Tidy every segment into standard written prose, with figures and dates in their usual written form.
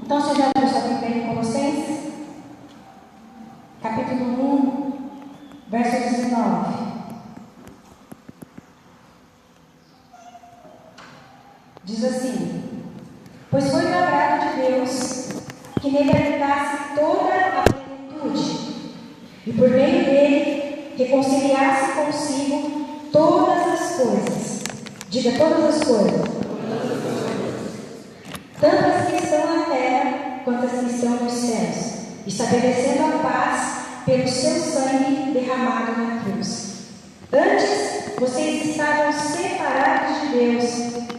Então, você já viu sua Bíblia em Colossenses? Capítulo 1, verso 19. Diz assim: pois foi do agrado de Deus que nele habitasse toda a plenitude, e por meio dele reconciliasse consigo todas as coisas. Diga: todas as coisas. Tanto as que estão na terra quanto as que estão nos céus, estabelecendo a paz pelo seu sangue derramado na cruz. Antes, vocês estavam separados de Deus,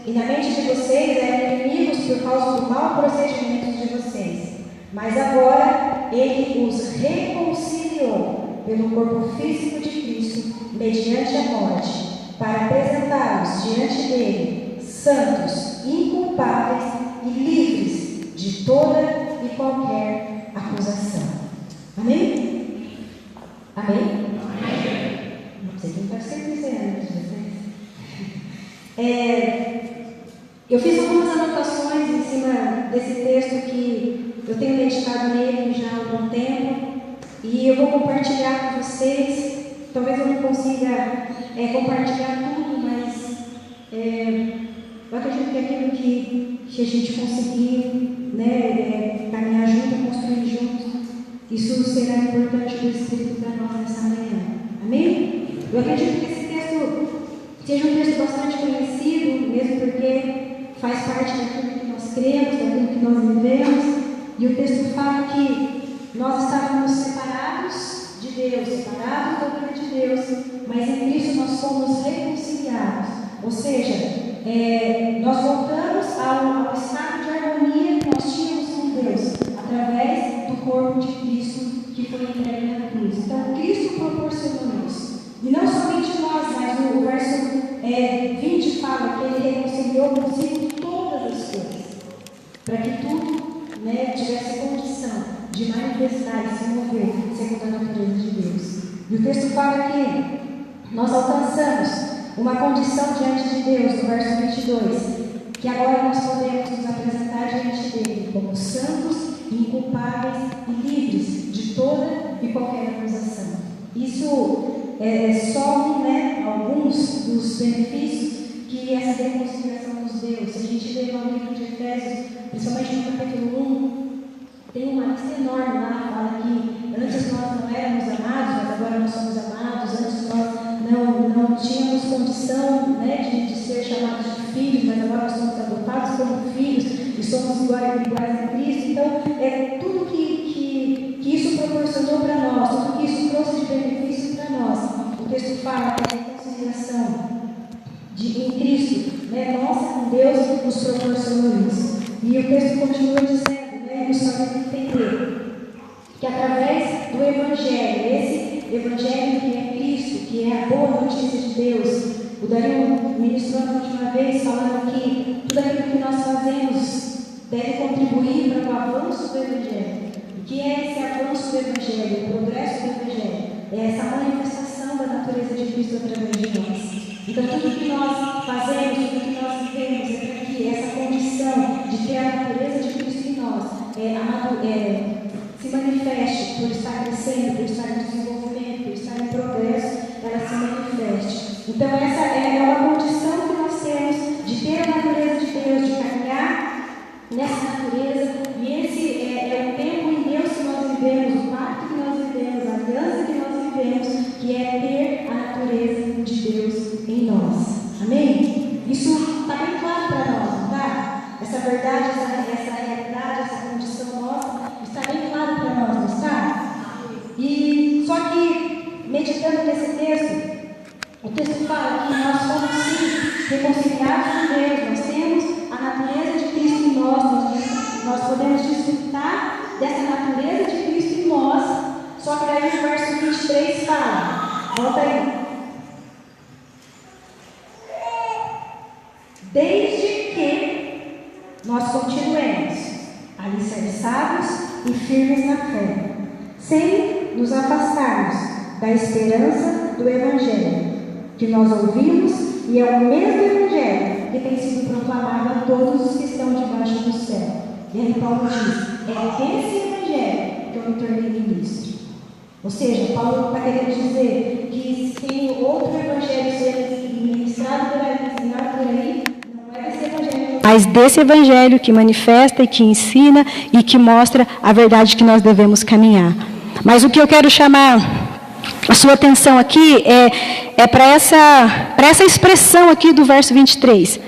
e na mente de vocês eram inimigos por causa do mau procedimento de vocês. Mas agora, Ele os reconciliou pelo corpo físico de Cristo, mediante a morte, para apresentá-los diante dele, santos, inculpáveis e livres de toda e qualquer acusação. Amém? Amém? Não sei quem está dizendo de vocês. Eu fiz algumas anotações em cima desse texto que eu tenho meditado nele já há algum tempo, e eu vou compartilhar com vocês. Talvez eu não consiga compartilhar tudo, mas eu acredito que aquilo que a gente conseguir, caminhar junto, construir junto, isso será importante para o Espírito para nós nessa manhã. Amém? Eu acredito que esse texto seja um texto bastante conhecido, mesmo porque faz parte daquilo que nós cremos, daquilo que nós vivemos. E o texto fala que nós estávamos separados de Deus, separados da glória de Deus, mas em Cristo nós fomos reconciliados. Ou seja, nós voltamos ao estado de harmonia que nós tínhamos com Deus, através do corpo de Cristo que foi entregue na cruz. Então, Cristo proporcionou isso. E não somente nós, mas o verso 20 fala que Ele reconciliou consigo todas as coisas, para que tudo tivesse condição de manifestar e se mover segundo a natureza de Deus. E o texto fala que nós alcançamos uma condição diante de Deus, no verso 22, que agora nós podemos nos apresentar diante dele como santos, inculpáveis e livres de toda e qualquer acusação. Isso some alguns dos benefícios que essa reconciliação nos deu. Se a gente ler no livro de Efésios, principalmente no capítulo 1, tem uma lista enorme lá, fala que antes nós não éramos amados, mas agora nós somos amados. Antes nós não tínhamos condição de ser chamados de filhos, mas agora nós somos adotados como filhos e somos iguais a Cristo. Então, tudo que isso proporcionou para nós, tudo que isso trouxe de benefício para nós. O texto fala que a reconciliação em Cristo, nossa com Deus, nos proporcionou isso. E o texto continua dizendo, nos fazendo entender que através do Evangelho, esse Evangelho que é Cristo, que é a boa notícia de Deus, o Dario ministrou na última vez falando que tudo aquilo que nós fazemos deve contribuir para o avanço do Evangelho. O que é esse avanço do Evangelho, o progresso do Evangelho? É essa manifestação da natureza de Cristo através de nós. Então, tudo que nós fazemos, tudo que nós vivemos, é para que essa condição de ter a natureza de Cristo em nós se manifeste, por estar crescendo, por estar em desenvolvimento, por estar em progresso, ela se manifeste. Então, essa é uma condição que nós temos de ter a natureza de Deus, de caminhar nessa natureza. E esse é o tempo em Deus que nós vivemos, o pacto que nós vivemos, a aliança que nós vivemos, que é ter a natureza de Deus em nós. Amém? Isso está bem claro para nós, não está? Essa verdade, essa realidade, essa condição nossa, está bem claro para nós, não está? E só que, meditando nesse texto, o texto fala que nós somos sim reconciliados com Deus, nós temos a natureza de Cristo em nós podemos desfrutar dessa natureza de Cristo em nós. Só que daí o verso 23 fala, volta aí. Desde que nós continuemos alicerçados e firmes na fé, sem nos afastarmos da esperança do Evangelho que nós ouvimos, e é o mesmo Evangelho que tem sido proclamado a todos os que estão debaixo do céu. E aí Paulo diz, é desse evangelho que eu me tornei ministro. Ou seja, Paulo está querendo dizer que se tem outro evangelho sendo ministrado por aí, ensinado por aí, não é desse evangelho, mas desse evangelho que manifesta e que ensina e que mostra a verdade que nós devemos caminhar. Mas o que eu quero chamar a sua atenção aqui é para essa expressão aqui do verso 23,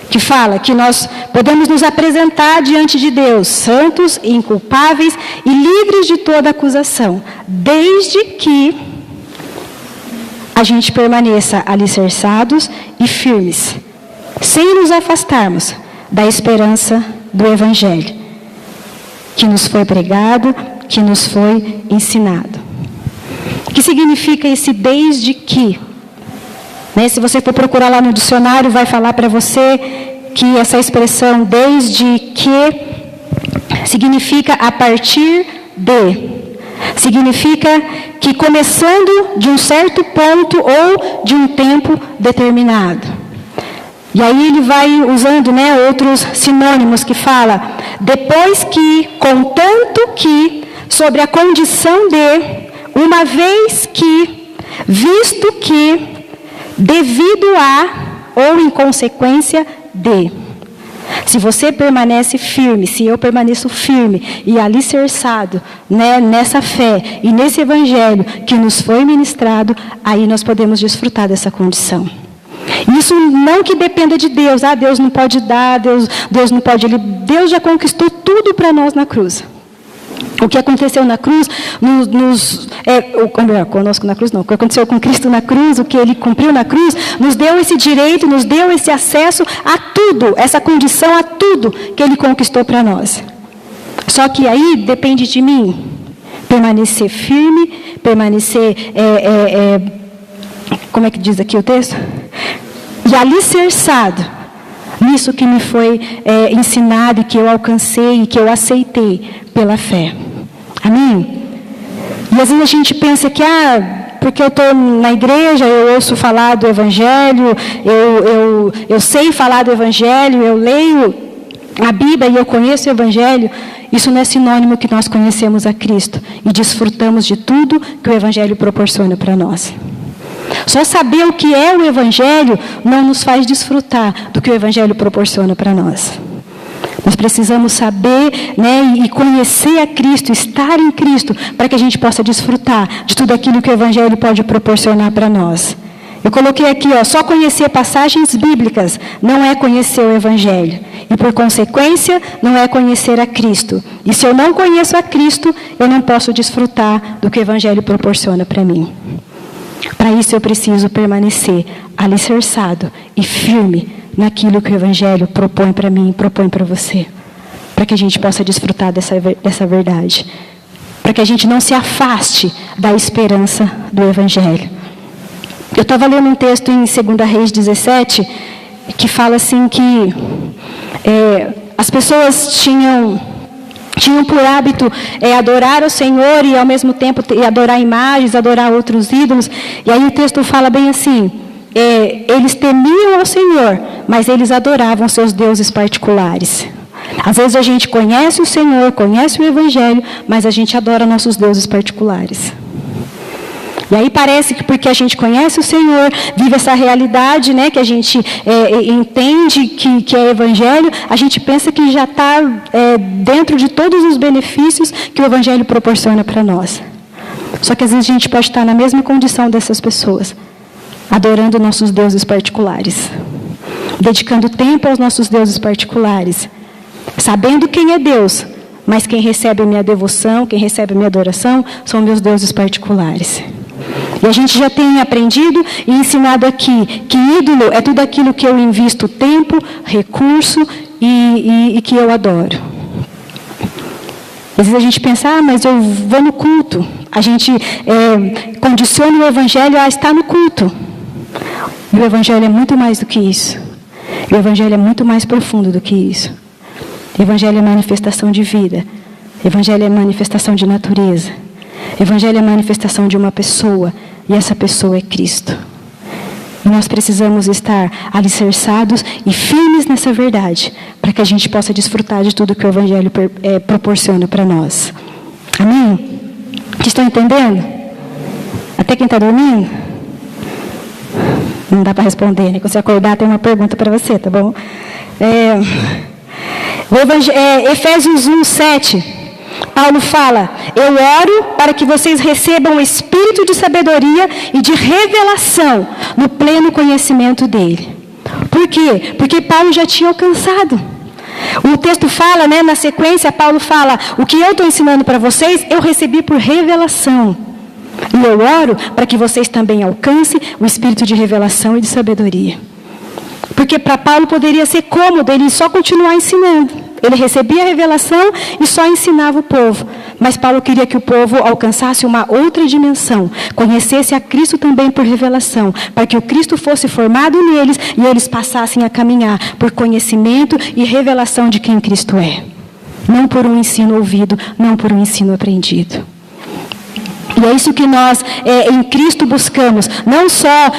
que fala que nós podemos nos apresentar diante de Deus, santos, inculpáveis e livres de toda acusação, desde que a gente permaneça alicerçados e firmes, sem nos afastarmos da esperança do Evangelho, que nos foi pregado, que nos foi ensinado. O que significa esse desde que? Se você for procurar lá no dicionário, vai falar para você que essa expressão desde que significa a partir de. Significa que começando de um certo ponto ou de um tempo determinado. E aí ele vai usando outros sinônimos que fala, depois que, contanto que, sobre a condição de, uma vez que, visto que, devido a, ou em consequência de. Se você permanece firme, se eu permaneço firme e alicerçado nessa fé e nesse evangelho que nos foi ministrado, aí nós podemos desfrutar dessa condição. Isso não que dependa de Deus. Deus não pode dar, Deus não pode... Deus já conquistou tudo para nós na cruz. O que aconteceu na cruz, conosco na cruz não, o que aconteceu com Cristo na cruz, o que Ele cumpriu na cruz, nos deu esse direito, nos deu esse acesso a tudo, essa condição a tudo que Ele conquistou para nós. Só que aí depende de mim, permanecer firme, permanecer, como é que diz aqui o texto? E alicerçado nisso que me foi ensinado e que eu alcancei e que eu aceitei pela fé. Amém? E às vezes a gente pensa que, porque eu estou na igreja, eu ouço falar do Evangelho, eu sei falar do Evangelho, eu leio a Bíblia e eu conheço o Evangelho. Isso não é sinônimo que nós conhecemos a Cristo e desfrutamos de tudo que o Evangelho proporciona para nós. Só saber o que é o Evangelho não nos faz desfrutar do que o Evangelho proporciona para nós. Nós precisamos saber e conhecer a Cristo, estar em Cristo, para que a gente possa desfrutar de tudo aquilo que o Evangelho pode proporcionar para nós. Eu coloquei aqui, só conhecer passagens bíblicas não é conhecer o Evangelho. E por consequência, não é conhecer a Cristo. E se eu não conheço a Cristo, eu não posso desfrutar do que o Evangelho proporciona para mim. Para isso eu preciso permanecer alicerçado e firme naquilo que o Evangelho propõe para mim e propõe para você. Para que a gente possa desfrutar dessa verdade. Para que a gente não se afaste da esperança do Evangelho. Eu estava lendo um texto em 2 Reis 17, que fala assim que as pessoas tinham por hábito adorar o Senhor e ao mesmo tempo adorar imagens, adorar outros ídolos. E aí o texto fala bem assim, eles temiam ao Senhor, mas eles adoravam seus deuses particulares. Às vezes a gente conhece o Senhor, conhece o Evangelho, mas a gente adora nossos deuses particulares. E aí parece que porque a gente conhece o Senhor, vive essa realidade, que a gente entende que é Evangelho, a gente pensa que já está dentro de todos os benefícios que o Evangelho proporciona para nós. Só que às vezes a gente pode estar na mesma condição dessas pessoas, adorando nossos deuses particulares, dedicando tempo aos nossos deuses particulares, sabendo quem é Deus, mas quem recebe a minha devoção, quem recebe a minha adoração, são meus deuses particulares. E a gente já tem aprendido e ensinado aqui que ídolo é tudo aquilo que eu invisto tempo, recurso e que eu adoro. Às vezes a gente pensa, mas eu vou no culto. A gente condiciona o Evangelho a estar no culto. E o Evangelho é muito mais do que isso. E o Evangelho é muito mais profundo do que isso. O Evangelho é manifestação de vida. O Evangelho é manifestação de natureza. O Evangelho é manifestação de uma pessoa. E essa pessoa é Cristo. E nós precisamos estar alicerçados e firmes nessa verdade, para que a gente possa desfrutar de tudo que o Evangelho proporciona para nós. Amém? Vocês estão entendendo? Até quem está dormindo? Não dá para responder, né? Quando você acordar, tem uma pergunta para você, tá bom? Efésios 1:7, Paulo fala: eu oro para que vocês recebam o espírito de sabedoria e de revelação no pleno conhecimento dele. Por quê? Porque Paulo já tinha alcançado. O texto fala, né, na sequência, Paulo fala: o que eu estou ensinando para vocês, eu recebi por revelação. E eu oro para que vocês também alcancem o espírito de revelação e de sabedoria. Porque para Paulo poderia ser cômodo ele só continuar ensinando. Ele recebia a revelação e só ensinava o povo. Mas Paulo queria que o povo alcançasse uma outra dimensão, conhecesse a Cristo também por revelação, para que o Cristo fosse formado neles e eles passassem a caminhar por conhecimento e revelação de quem Cristo é. Não por um ensino ouvido, não por um ensino aprendido. E é isso que nós, em Cristo, buscamos. Não só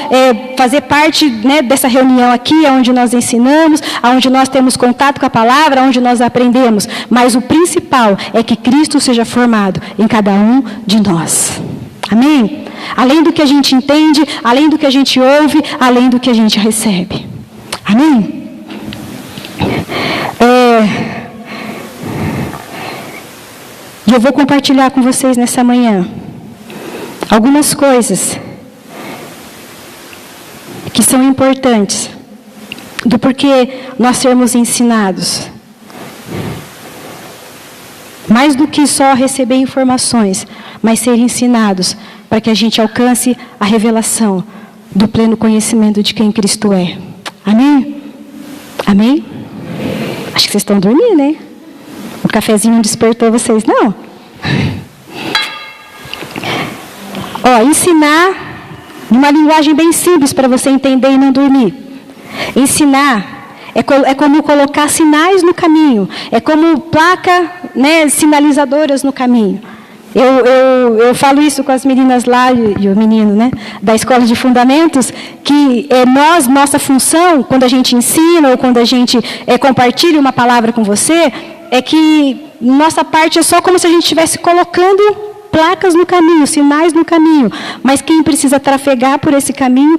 fazer parte, né, dessa reunião aqui, onde nós ensinamos, onde nós temos contato com a palavra, onde nós aprendemos. Mas o principal é que Cristo seja formado em cada um de nós. Amém? Além do que a gente entende, além do que a gente ouve, além do que a gente recebe. Amém? E eu vou compartilhar com vocês nessa manhã algumas coisas que são importantes do porquê nós sermos ensinados. Mais do que só receber informações, mas ser ensinados para que a gente alcance a revelação do pleno conhecimento de quem Cristo é. Amém? Amém? Acho que vocês estão dormindo, né? O cafezinho não despertou vocês, não? Ensinar numa linguagem bem simples para você entender e não dormir. Ensinar é como colocar sinais no caminho. É como placa, né, sinalizadoras no caminho. Eu falo isso com as meninas lá e o menino, né, da escola de fundamentos, que nossa função, quando a gente ensina ou quando a gente compartilha uma palavra com você, é que nossa parte é só como se a gente estivesse colocando placas no caminho, sinais no caminho. Mas quem precisa trafegar por esse caminho,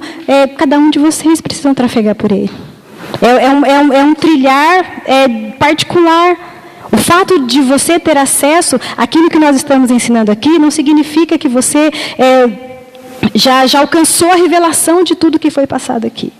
cada um de vocês precisam trafegar por ele. É um trilhar particular. O fato de você ter acesso àquilo que nós estamos ensinando aqui não significa que você já alcançou a revelação de tudo que foi passado aqui.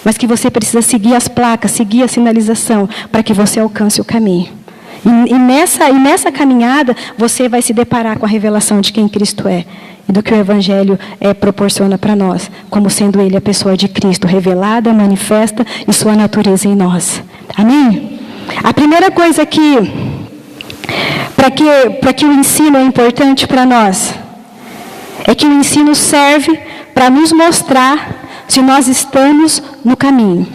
Mas que você precisa seguir as placas, seguir a sinalização, para que você alcance o caminho. E nessa caminhada, você vai se deparar com a revelação de quem Cristo é. E do que o Evangelho proporciona para nós. Como sendo Ele a pessoa de Cristo, revelada, manifesta e sua natureza em nós. Amém? A primeira coisa para que o ensino é importante para nós, é que o ensino serve para nos mostrar se nós estamos no caminho.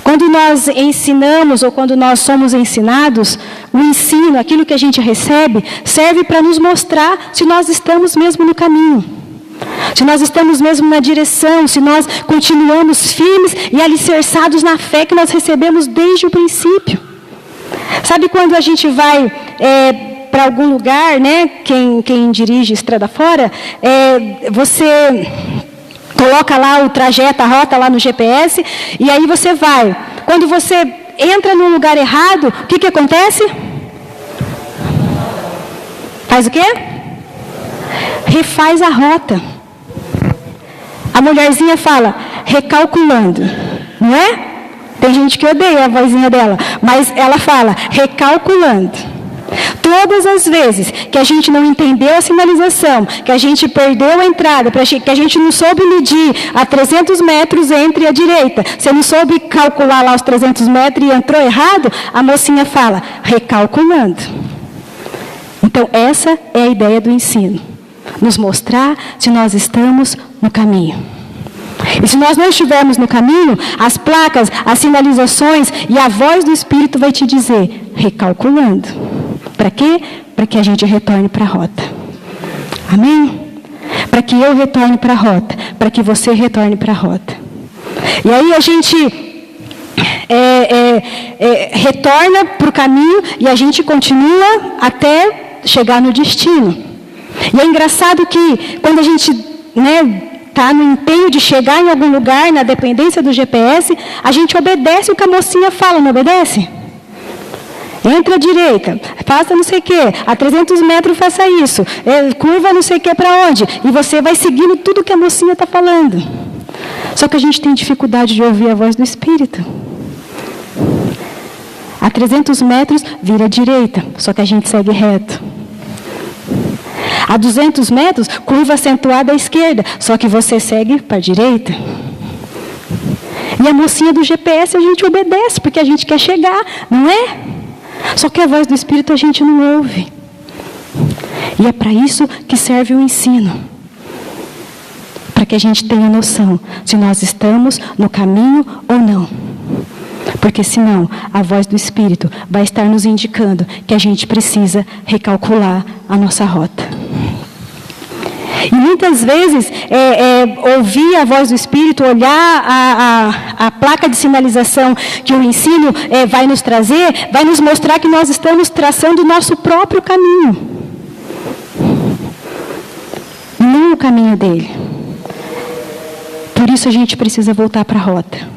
Quando nós ensinamos ou quando nós somos ensinados, o ensino, aquilo que a gente recebe, serve para nos mostrar se nós estamos mesmo no caminho. Se nós estamos mesmo na direção, se nós continuamos firmes e alicerçados na fé que nós recebemos desde o princípio. Sabe quando a gente vai para algum lugar, né? Quem dirige estrada fora, você coloca lá o trajeto, a rota lá no GPS, e aí você vai. Quando você entra num lugar errado, o que acontece? Faz o quê? Refaz a rota. A mulherzinha fala, recalculando. Não é? Tem gente que odeia a vozinha dela, mas ela fala, recalculando. Todas as vezes que a gente não entendeu a sinalização, que a gente perdeu a entrada, que a gente não soube medir a 300 metros entre a direita, você não soube calcular lá os 300 metros e entrou errado, a mocinha fala, recalculando. Então, essa é a ideia do ensino. Nos mostrar se nós estamos no caminho. E se nós não estivermos no caminho, as placas, as sinalizações e a voz do Espírito vai te dizer, recalculando. Para quê? Para que a gente retorne para a rota. Amém? Para que eu retorne para a rota. para que você retorne para a rota. E aí a gente retorna para o caminho e a gente continua até chegar no destino. E é engraçado que quando a gente está no empenho de chegar em algum lugar, na dependência do GPS, a gente obedece o que a mocinha fala, não obedece? Entra à direita, faça não sei o quê, a 300 metros faça isso, curva não sei o quê para onde, e você vai seguindo tudo que a mocinha está falando. Só que a gente tem dificuldade de ouvir a voz do Espírito. A 300 metros, vira à direita, só que a gente segue reto. A 200 metros, curva acentuada à esquerda, só que você segue para a direita. E a mocinha do GPS a gente obedece, porque a gente quer chegar, não é? Só que a voz do Espírito a gente não ouve. E é para isso que serve o ensino. Para que a gente tenha noção se nós estamos no caminho ou não. Porque senão a voz do Espírito vai estar nos indicando que a gente precisa recalcular a nossa rota. E muitas vezes, ouvir a voz do Espírito, olhar a placa de sinalização que o ensino vai nos trazer, vai nos mostrar que nós estamos traçando o nosso próprio caminho. Não o caminho dele. Por isso a gente precisa voltar para a rota.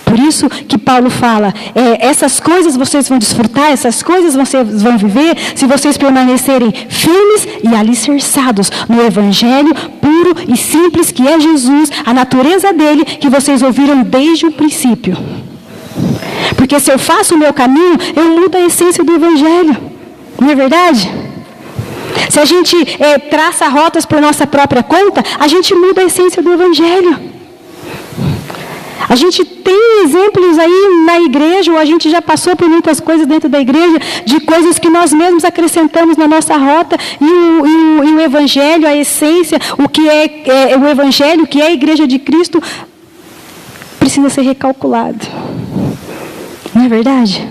Por isso que Paulo fala, essas coisas vocês vão desfrutar, essas coisas vocês vão viver, se vocês permanecerem firmes e alicerçados no Evangelho puro e simples que é Jesus, a natureza dele, que vocês ouviram desde o princípio. Porque se eu faço o meu caminho, eu mudo a essência do Evangelho. Não é verdade? Se a gente traça rotas por nossa própria conta, a gente muda a essência do Evangelho. A gente tem exemplos aí na igreja, ou a gente já passou por muitas coisas dentro da igreja, de coisas que nós mesmos acrescentamos na nossa rota, e o Evangelho, a essência, o que é o Evangelho, o que é a igreja de Cristo, precisa ser recalculado. Não é verdade?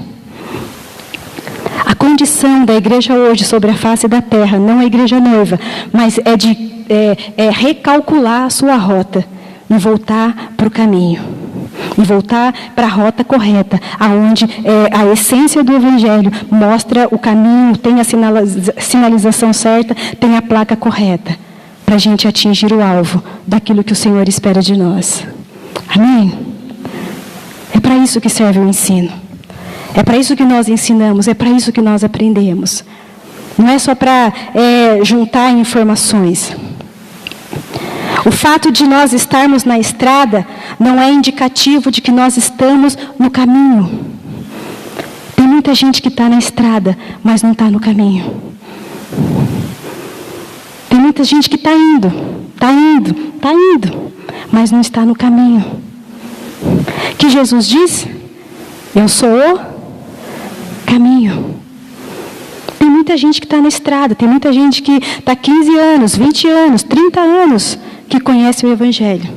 A condição da igreja hoje sobre a face da terra, não a igreja noiva, mas é recalcular a sua rota e voltar para o caminho. E voltar para a rota correta, aonde a essência do Evangelho mostra o caminho, tem a sinalização certa, tem a placa correta, para a gente atingir o alvo daquilo que o Senhor espera de nós. Amém? É para isso que serve o ensino. É para isso que nós ensinamos, é para isso que nós aprendemos. Não é só para juntar informações. O fato de nós estarmos na estrada não é indicativo de que nós estamos no caminho. Tem muita gente que está na estrada, mas não está no caminho. Tem muita gente que está indo, mas não está no caminho. Que Jesus diz? Eu sou o caminho. Tem muita gente que está na estrada, tem muita gente que está 15 anos, 20 anos, 30 anos, que conhece o Evangelho,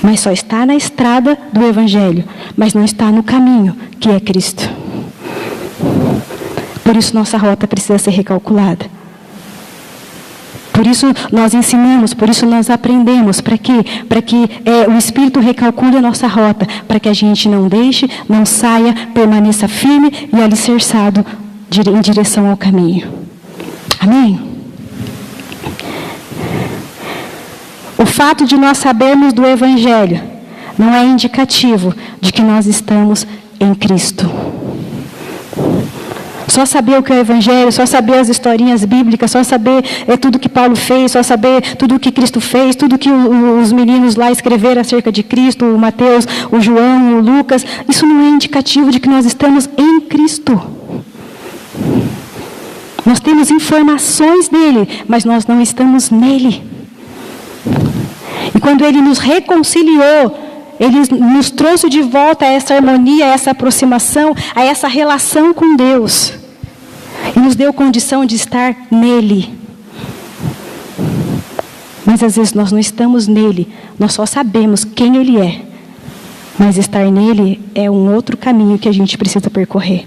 mas só está na estrada do Evangelho, mas não está no caminho, que é Cristo. Por isso nossa rota precisa ser recalculada. Por isso nós ensinamos, por isso nós aprendemos, para que o Espírito recalcule a nossa rota, para que a gente não deixe, não saia, permaneça firme e alicerçado em direção ao caminho. Amém? O fato de nós sabermos do Evangelho não é indicativo de que nós estamos em Cristo. Só saber o que é o Evangelho, só saber as historinhas bíblicas, só saber tudo que Paulo fez, só saber tudo que Cristo fez, tudo que os meninos lá escreveram acerca de Cristo, o Mateus, o João, o Lucas, isso não é indicativo de que nós estamos em Cristo. Nós temos informações dele, mas nós não estamos nele. E quando ele nos reconciliou, ele nos trouxe de volta a essa harmonia, a essa aproximação, a essa relação com Deus. E nos deu condição de estar nele. Mas às vezes nós não estamos nele, nós só sabemos quem ele é. Mas estar nele é um outro caminho que a gente precisa percorrer.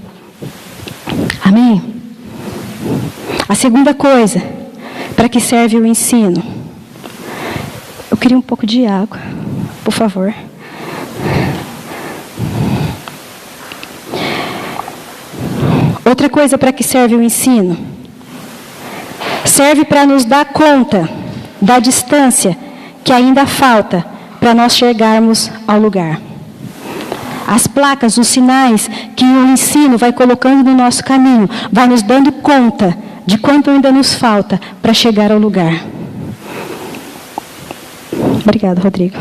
Amém? A segunda coisa, para que serve o ensino? Eu queria um pouco de água, por favor. Outra coisa para que serve o ensino. Serve para nos dar conta da distância que ainda falta para nós chegarmos ao lugar. As placas, os sinais que o ensino vai colocando no nosso caminho, vai nos dando conta de quanto ainda nos falta para chegar ao lugar. Obrigada, Rodrigo.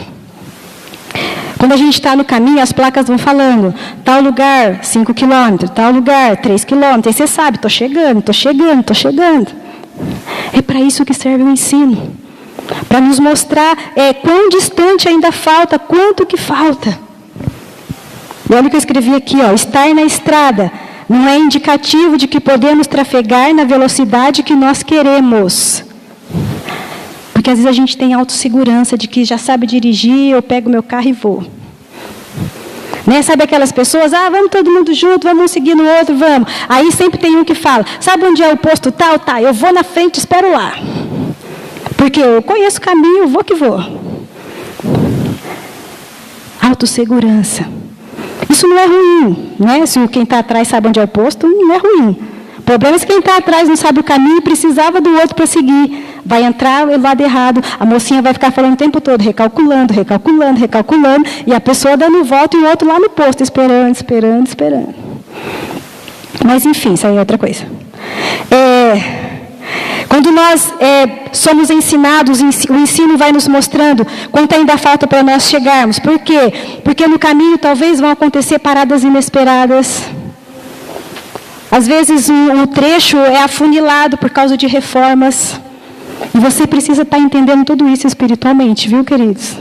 Quando a gente está no caminho, as placas vão falando, tal lugar, 5 quilômetros, tal lugar, 3 quilômetros. Aí você sabe, estou chegando, estou chegando, estou chegando. É para isso que serve o ensino. Para nos mostrar quão distante ainda falta, quanto que falta. E olha o que eu escrevi aqui, ó, estar na estrada não é indicativo de que podemos trafegar na velocidade que nós queremos. Porque às vezes a gente tem autossegurança de que já sabe dirigir, eu pego meu carro e vou. Né? Sabe aquelas pessoas, vamos todo mundo junto, vamos um seguir no outro, vamos. Aí sempre tem um que fala, sabe onde é o posto tal? Tá, eu vou na frente, espero lá. Porque eu conheço o caminho, vou que vou. Autossegurança. Isso não é ruim, né? Se quem está atrás sabe onde é o posto, não é ruim. O problema é se quem está atrás não sabe o caminho e precisava do outro para seguir. Vai entrar do lado errado, a mocinha vai ficar falando o tempo todo, recalculando, recalculando, recalculando, e a pessoa dando volta e o outro lá no posto, esperando, esperando, esperando. Mas enfim, isso aí é outra coisa. Quando nós somos ensinados, o ensino vai nos mostrando quanto ainda falta para nós chegarmos. Por quê? Porque no caminho talvez vão acontecer paradas inesperadas. Às vezes um trecho é afunilado por causa de reformas. E você precisa estar entendendo tudo isso espiritualmente, viu, queridos?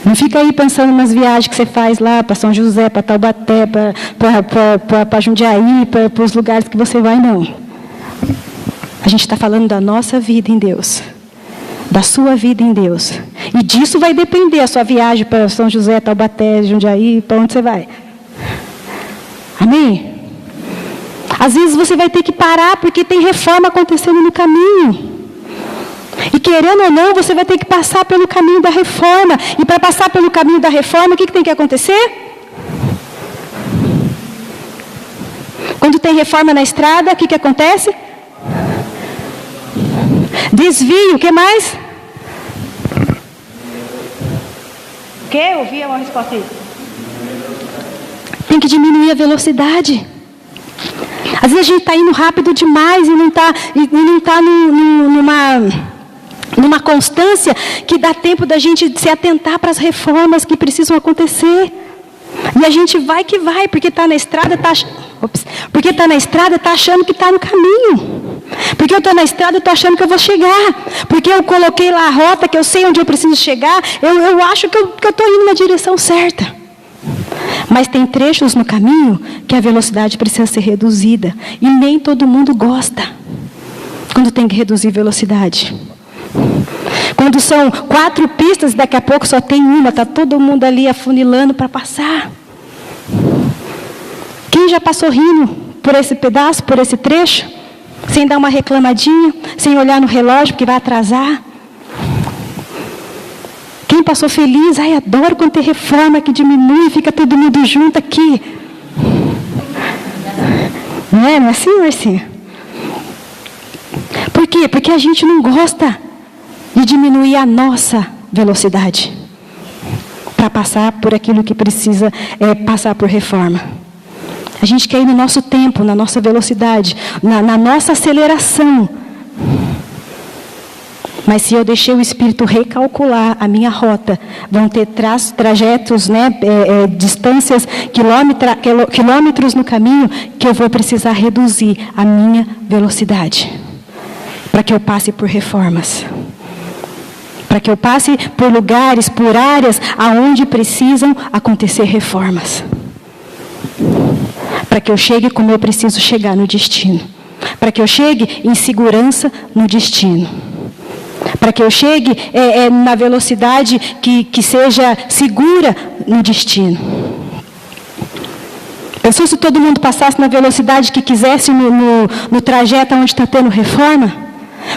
Não fica aí pensando nas viagens que você faz lá para São José, para Taubaté, para Jundiaí, para os lugares que você vai, não. A gente está falando da nossa vida em Deus. Da sua vida em Deus. E disso vai depender a sua viagem para São José, Taubaté, Jundiaí, para onde você vai. Amém? Às vezes você vai ter que parar porque tem reforma acontecendo no caminho. E querendo ou não, você vai ter que passar pelo caminho da reforma. E para passar pelo caminho da reforma, o que tem que acontecer? Quando tem reforma na estrada, o que acontece? Desvio, o que mais? O que? Eu ouvi uma resposta aí. Tem que diminuir a velocidade. Às vezes a gente está indo rápido demais e não está numa constância que dá tempo da gente se atentar para as reformas que precisam acontecer. E a gente vai que vai, porque está na estrada, está achando que está no caminho. Porque eu estou na estrada, estou achando que eu vou chegar. Porque eu coloquei lá a rota, que eu sei onde eu preciso chegar, eu acho que eu estou indo na direção certa. Mas tem trechos no caminho que a velocidade precisa ser reduzida. E nem todo mundo gosta quando tem que reduzir velocidade. Quando são 4 pistas, daqui a pouco só tem uma, está todo mundo ali afunilando para passar. Quem já passou rindo por esse pedaço, por esse trecho? Sem dar uma reclamadinha, sem olhar no relógio porque vai atrasar? Quem passou feliz? Ai, adoro quando tem reforma que diminui, fica todo mundo junto aqui. Não é assim, Marcinha? Por quê? Porque a gente não gosta de diminuir a nossa velocidade para passar por aquilo que precisa passar por reforma. A gente quer ir no nosso tempo, na nossa velocidade, na nossa aceleração. Mas se eu deixei o Espírito recalcular a minha rota, vão ter trajetos, distâncias, quilômetros no caminho, que eu vou precisar reduzir a minha velocidade. Para que eu passe por reformas. Para que eu passe por lugares, por áreas, aonde precisam acontecer reformas. Para que eu chegue como eu preciso chegar no destino. Para que eu chegue em segurança no destino. Para que eu chegue na velocidade que seja segura no destino. Pensou se todo mundo passasse na velocidade que quisesse no trajeto onde está tendo reforma?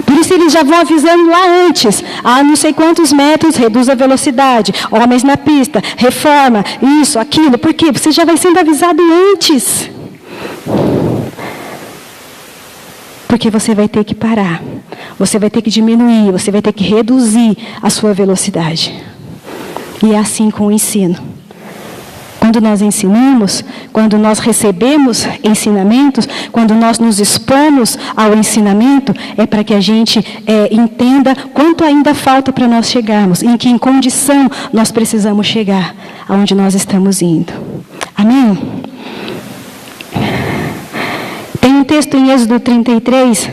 Por isso eles já vão avisando lá antes. A não sei quantos metros, reduz a velocidade. Homens na pista, reforma, isso, aquilo. Por quê? Você já vai sendo avisado antes. Porque você vai ter que parar. Você vai ter que diminuir. Você vai ter que reduzir a sua velocidade. E é assim com o ensino. Quando nós ensinamos, quando nós recebemos ensinamentos, quando nós nos expomos ao ensinamento, é para que a gente entenda quanto ainda falta para nós chegarmos, em que condição nós precisamos chegar aonde nós estamos indo. Amém? Tem um texto em Êxodo 33,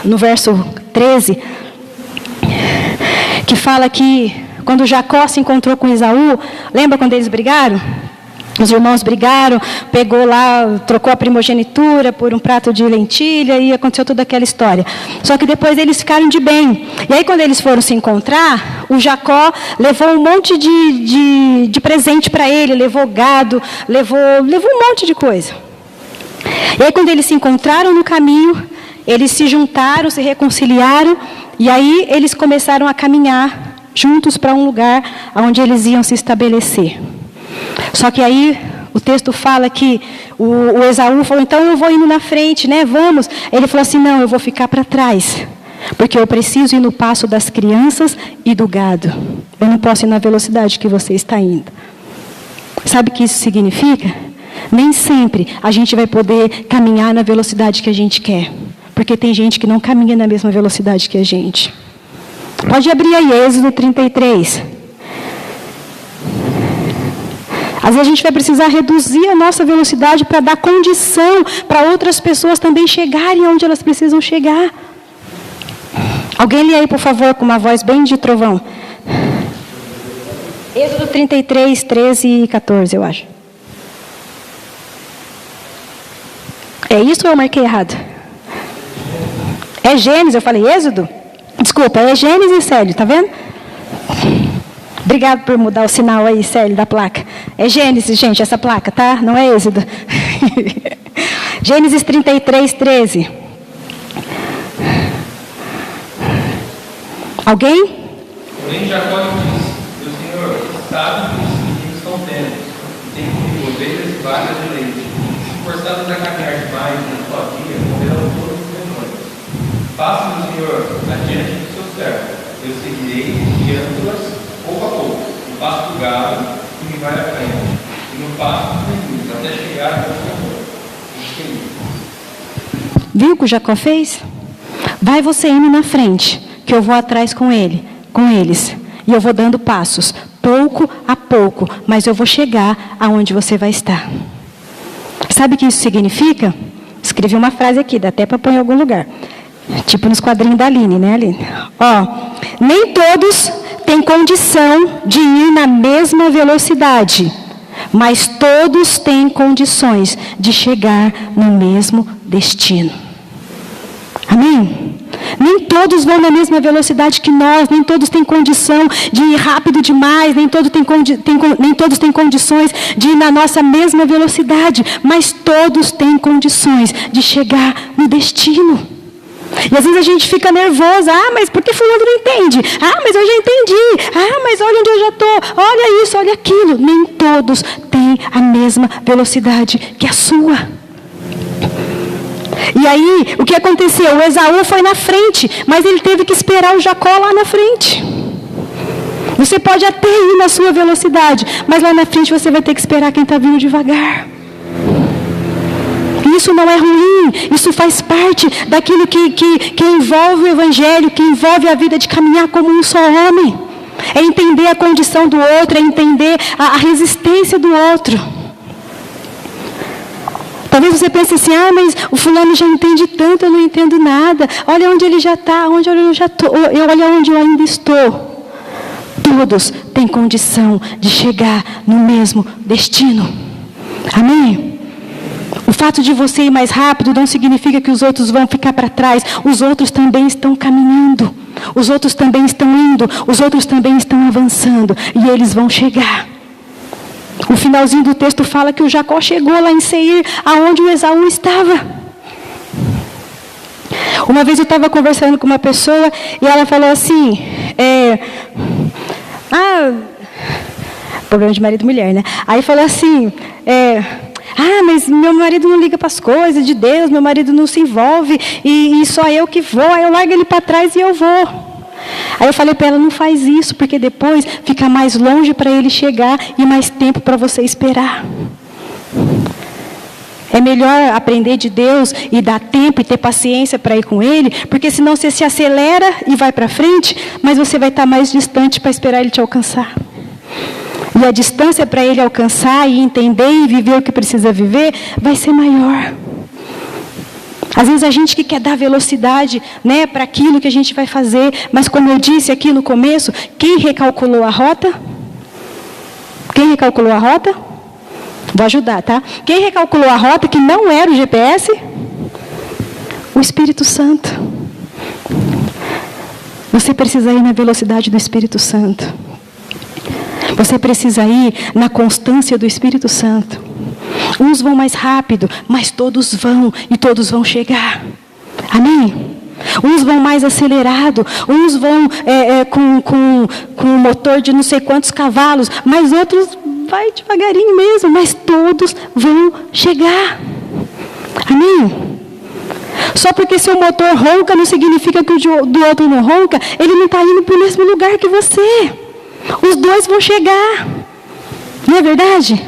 no verso 13, que fala que quando Jacó se encontrou com Esaú, lembra quando eles brigaram? Os irmãos brigaram, pegou lá, trocou a primogenitura por um prato de lentilha e aconteceu toda aquela história. Só que depois eles ficaram de bem. E aí quando eles foram se encontrar, o Jacó levou um monte de presente para ele, levou gado, levou um monte de coisa. E aí quando eles se encontraram no caminho, eles se juntaram, se reconciliaram, e aí eles começaram a caminhar juntos para um lugar onde eles iam se estabelecer. Só que aí o texto fala que o Esaú falou, então eu vou indo na frente, né? Vamos. Ele falou assim, não, eu vou ficar para trás, porque eu preciso ir no passo das crianças e do gado. Eu não posso ir na velocidade que você está indo. Sabe o que isso significa? Nem sempre a gente vai poder caminhar na velocidade que a gente quer, porque tem gente que não caminha na mesma velocidade que a gente. Pode abrir aí, Êxodo 33. Às vezes a gente vai precisar reduzir a nossa velocidade para dar condição para outras pessoas também chegarem onde elas precisam chegar. Alguém lê aí, por favor, com uma voz bem de trovão. Êxodo 33, 13 e 14, eu acho. É isso ou eu marquei errado? É Gênesis, eu falei Êxodo? Desculpa, é Gênesis e Célio, tá vendo? Obrigado por mudar o sinal aí, Célio, da placa. É Gênesis, gente, essa placa, tá? Não é Êxodo. Gênesis 33, 13. Alguém? Porém, Jacó disse, o Senhor sabe que os meninos estão tendo, tem comigo ovelhas e vacas de leite. Se forçados a caminhar demais na sua via, morrerão todos os demônios. Faça-me o Senhor adiante do seu servo. Eu seguirei, guiando-as pouco a pouco, no passo do gado, que me vai à frente, e no passo dos meninos, até chegar ao Senhor. Viu o que o Jacó fez? Vai você indo na frente, que eu vou atrás com eles. E eu vou dando passos, pouco a pouco, mas eu vou chegar aonde você vai estar. Sabe o que isso significa? Escrevi uma frase aqui, dá até para pôr em algum lugar. Tipo nos quadrinhos da Aline, né, Aline? Nem todos têm condição de ir na mesma velocidade, mas todos têm condições de chegar no mesmo destino. Amém? Nem todos vão na mesma velocidade que nós, nem todos têm condição de ir rápido demais, nem todos têm condições de ir na nossa mesma velocidade, mas todos têm condições de chegar no destino. E às vezes a gente fica nervosa, mas por que fulano não entende? Mas eu já entendi, mas olha onde eu já estou, olha isso, olha aquilo. Nem todos têm a mesma velocidade que a sua. E aí, o que aconteceu? O Esaú foi na frente, mas ele teve que esperar o Jacó lá na frente. Você pode até ir na sua velocidade, mas lá na frente você vai ter que esperar quem está vindo devagar. Isso não é ruim, isso faz parte daquilo que envolve o Evangelho, que envolve a vida de caminhar como um só homem. É entender a condição do outro, é entender a resistência do outro. Talvez você pense assim, mas o fulano já entende tanto, eu não entendo nada. Olha onde ele já está, onde eu já estou, olha onde eu ainda estou. Todos têm condição de chegar no mesmo destino. Amém? O fato de você ir mais rápido não significa que os outros vão ficar para trás. Os outros também estão caminhando. Os outros também estão indo. Os outros também estão avançando. E eles vão chegar. O finalzinho do texto fala que o Jacó chegou lá em Seir, aonde o Esaú estava. Uma vez eu estava conversando com uma pessoa e ela falou assim, problema de marido e mulher, né? Aí falou assim, mas meu marido não liga para as coisas de Deus, meu marido não se envolve, e só eu que vou, aí eu largo ele para trás e eu vou. Aí eu falei para ela, não faz isso, porque depois fica mais longe para ele chegar e mais tempo para você esperar. É melhor aprender de Deus e dar tempo e ter paciência para ir com Ele, porque senão você se acelera e vai para frente, mas você vai estar mais distante para esperar Ele te alcançar. E a distância para Ele alcançar e entender e viver o que precisa viver vai ser maior. Às vezes a gente que quer dar velocidade, né, para aquilo que a gente vai fazer, mas como eu disse aqui no começo, quem recalculou a rota? Quem recalculou a rota? Vou ajudar, tá? Quem recalculou a rota que não era o GPS? O Espírito Santo. Você precisa ir na velocidade do Espírito Santo. Você precisa ir na constância do Espírito Santo. Uns vão mais rápido, mas todos vão e todos vão chegar. Amém? Uns vão mais acelerado, uns vão com um motor de não sei quantos cavalos, mas outros vai devagarinho mesmo, mas todos vão chegar. Amém? Só porque seu motor ronca não significa que o do outro não ronca, ele não está indo para o mesmo lugar que você. Os dois vão chegar. Não é verdade?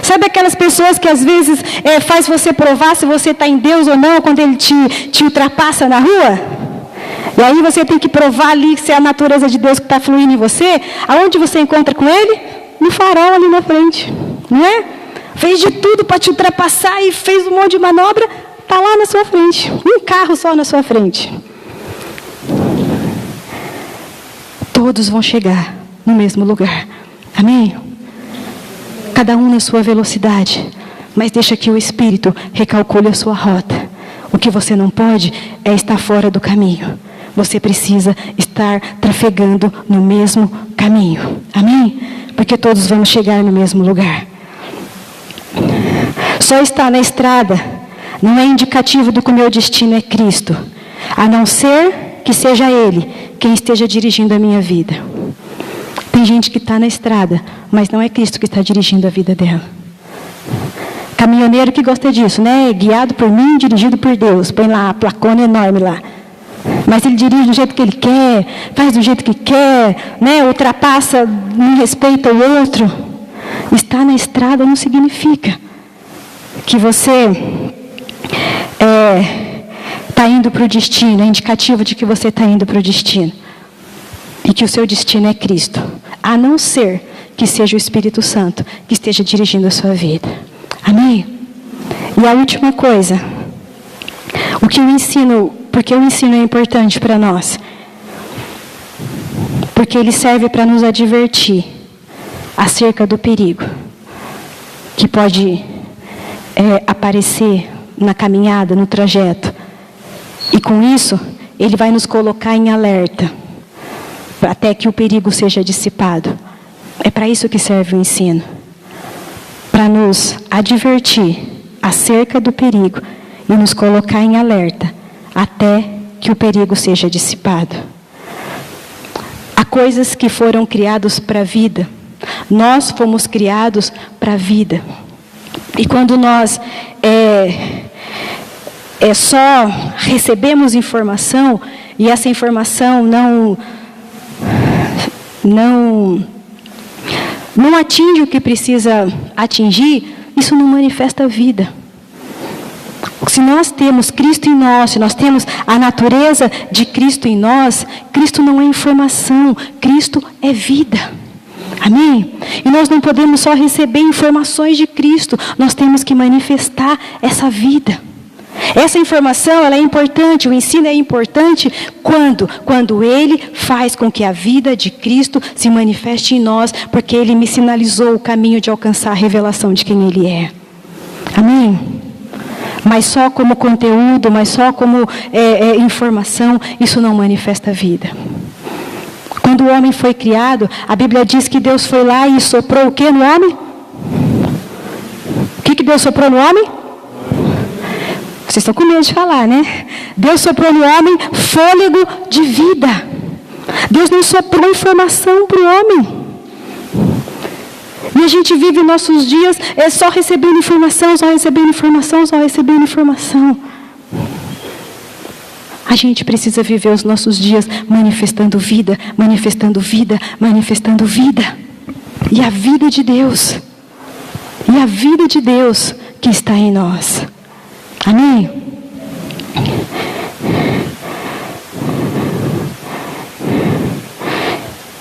Sabe aquelas pessoas que às vezes faz você provar se você está em Deus ou não, quando Ele te ultrapassa na rua? E aí você tem que provar ali se é a natureza de Deus que está fluindo em você. Aonde você encontra com Ele? No farol ali na frente. Não é? Fez de tudo para te ultrapassar e fez um monte de manobra, está lá na sua frente. Um carro só na sua frente. Todos vão chegar no mesmo lugar. Amém? Cada um na sua velocidade. Mas deixa que o Espírito recalcule a sua rota. O que você não pode é estar fora do caminho. Você precisa estar trafegando no mesmo caminho. Amém? Porque todos vamos chegar no mesmo lugar. Só estar na estrada não é indicativo do que o meu destino é Cristo. A não ser que seja Ele quem esteja dirigindo a minha vida. Tem gente que está na estrada, mas não é Cristo que está dirigindo a vida dela. Caminhoneiro que gosta disso, né? Guiado por mim, dirigido por Deus. Põe lá a placona enorme lá. Mas ele dirige do jeito que ele quer, faz do jeito que quer, né? Ultrapassa, não respeita o outro. Estar na estrada não significa que você está indo para o destino. É indicativo de que você está indo para o destino. E que o seu destino é Cristo. A não ser que seja o Espírito Santo que esteja dirigindo a sua vida. Amém? E a última coisa. Porque o ensino é importante para nós. Porque ele serve para nos advertir acerca do perigo que pode aparecer na caminhada, no trajeto. E com isso, ele vai nos colocar em alerta até que o perigo seja dissipado. É para isso que serve o ensino. Para nos advertir acerca do perigo e nos colocar em alerta até que o perigo seja dissipado. Há coisas que foram criadas para a vida. Nós fomos criados para a vida. E quando nós só recebemos informação e essa informação não atinge o que precisa atingir, isso não manifesta a vida. Se nós temos Cristo em nós, se nós temos a natureza de Cristo em nós, Cristo não é informação, Cristo é vida. Amém? E nós não podemos só receber informações de Cristo, nós temos que manifestar essa vida. Essa informação, ela é importante, o ensino é importante quando ele faz com que a vida de Cristo se manifeste em nós, porque ele me sinalizou o caminho de alcançar a revelação de quem ele é. Amém? Mas só como conteúdo, mas só como informação, isso não manifesta a vida. Quando o homem foi criado, a Bíblia diz que Deus foi lá e soprou o que no homem? O que Deus soprou no homem? Vocês estão com medo de falar, né? Deus soprou no homem fôlego de vida. Deus não soprou informação para o homem. E a gente vive nossos dias só recebendo informação, só recebendo informação, só recebendo informação. A gente precisa viver os nossos dias manifestando vida, manifestando vida, manifestando vida. E a vida de Deus. E a vida de Deus que está em nós. Amém?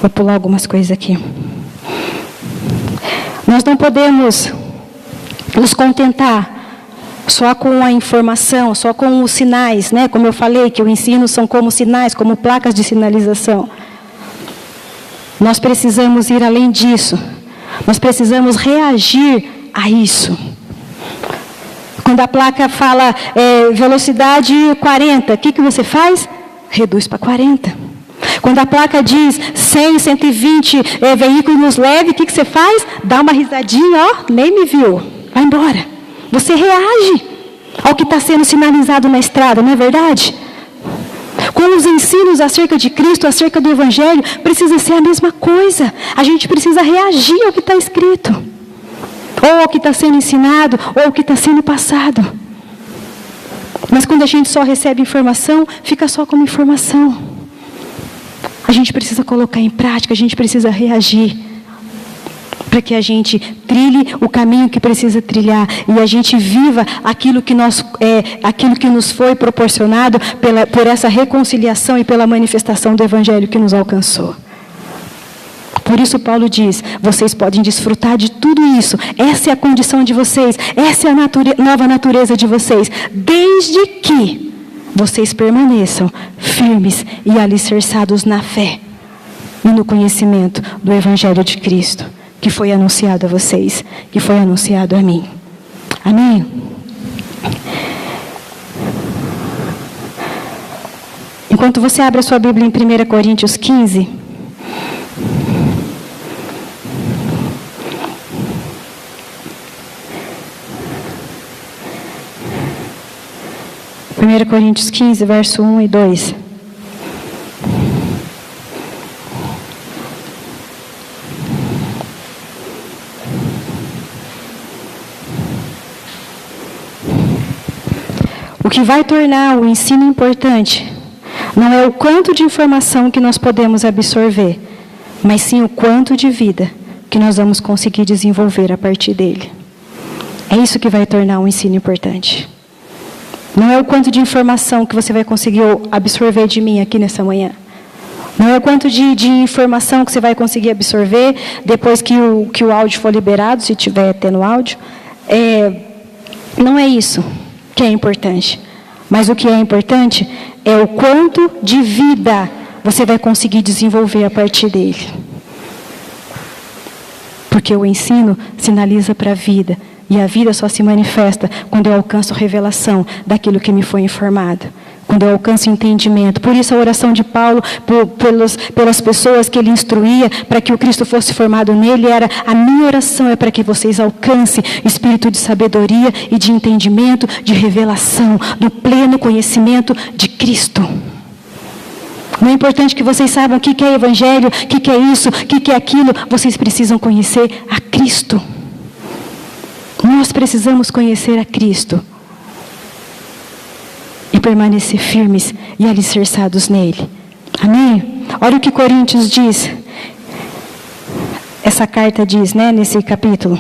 Vou pular algumas coisas aqui. Nós não podemos nos contentar só com a informação, só com os sinais, né? Como eu falei, que o ensino são como sinais, como placas de sinalização. Nós precisamos ir além disso. Nós precisamos reagir a isso. Quando a placa fala velocidade 40, o que você faz? Reduz para 40. Quando a placa diz 100, 120 veículos leves, o que você faz? Dá uma risadinha, ó, nem me viu. Vai embora. Você reage ao que está sendo sinalizado na estrada, não é verdade? Com os ensinos acerca de Cristo, acerca do Evangelho, precisa ser a mesma coisa. A gente precisa reagir ao que está escrito. Ou ao que está sendo ensinado, ou ao que está sendo passado. Mas quando a gente só recebe informação, fica só como informação. A gente precisa colocar em prática, a gente precisa reagir. Para que a gente trilhe o caminho que precisa trilhar. E a gente viva aquilo que nos foi proporcionado por essa reconciliação e pela manifestação do Evangelho que nos alcançou. Por isso Paulo diz, vocês podem desfrutar de tudo isso. Essa é a condição de vocês. Essa é a nova natureza de vocês. Desde que vocês permaneçam firmes e alicerçados na fé e no conhecimento do Evangelho de Cristo, que foi anunciado a vocês, que foi anunciado a mim. Amém? Enquanto você abre a sua Bíblia em 1 Coríntios 15... 1 Coríntios 15, verso 1 e 2. O que vai tornar o ensino importante não é o quanto de informação que nós podemos absorver, mas sim o quanto de vida que nós vamos conseguir desenvolver a partir dele. É isso que vai tornar um ensino importante. Não é o quanto de informação que você vai conseguir absorver de mim aqui nessa manhã. Não é o quanto de informação que você vai conseguir absorver depois que o áudio for liberado, se estiver tendo áudio. Não é isso que é importante. Mas o que é importante é o quanto de vida você vai conseguir desenvolver a partir dele. Porque o ensino sinaliza para a vida. E a vida só se manifesta quando eu alcanço revelação daquilo que me foi informado. Quando eu alcanço entendimento. Por isso a oração de Paulo, pelas pessoas que ele instruía, para que o Cristo fosse formado nele, era: a minha oração é para que vocês alcancem espírito de sabedoria e de entendimento, de revelação, do pleno conhecimento de Cristo. Não é importante que vocês saibam o que é Evangelho, o que é isso, o que é aquilo. Vocês precisam conhecer a Cristo. Nós precisamos conhecer a Cristo e permanecer firmes e alicerçados nele. Amém? Olha o que Coríntios diz. Essa carta diz, nesse capítulo.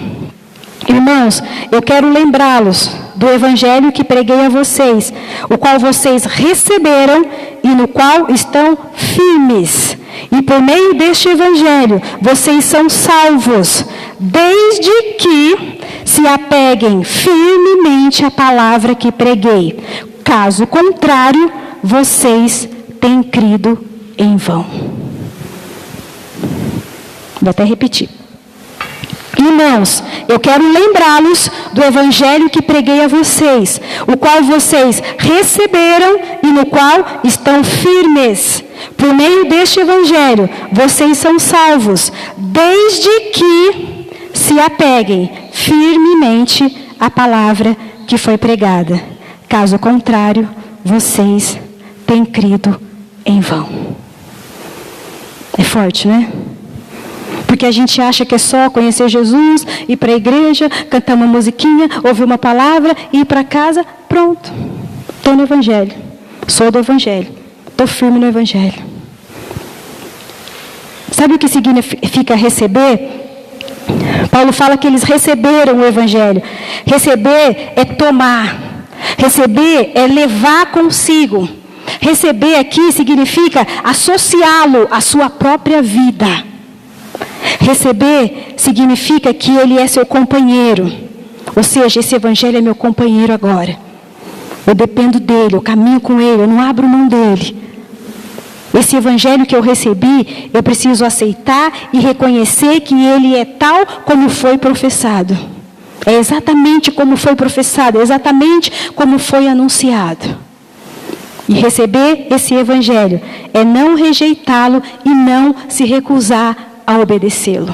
Irmãos, eu quero lembrá-los do Evangelho que preguei a vocês, o qual vocês receberam e no qual estão firmes. E por meio deste Evangelho, vocês são salvos, desde que se apeguem firmemente à palavra que preguei. Caso contrário, vocês têm crido em vão. Vou até repetir. Irmãos, eu quero lembrá-los do Evangelho que preguei a vocês, o qual vocês receberam e no qual estão firmes. Por meio deste Evangelho, vocês são salvos, desde que se apeguem firmemente à palavra que foi pregada. Caso contrário, vocês têm crido em vão. É forte, né? Porque a gente acha que é só conhecer Jesus, ir para a igreja, cantar uma musiquinha, ouvir uma palavra, ir para casa, pronto. Estou no Evangelho. Sou do Evangelho. Estou firme no Evangelho. Sabe o que significa receber? Paulo fala que eles receberam o Evangelho. Receber é tomar. Receber é levar consigo. Receber aqui significa associá-lo à sua própria vida. Receber significa que ele é seu companheiro. Ou seja, esse Evangelho é meu companheiro agora. Eu dependo dele, eu caminho com ele, eu não abro mão dele. Esse Evangelho que eu recebi, eu preciso aceitar e reconhecer que ele é tal como foi professado. É exatamente como foi professado, é exatamente como foi anunciado. E receber esse Evangelho é não rejeitá-lo e não se recusar a obedecê-lo.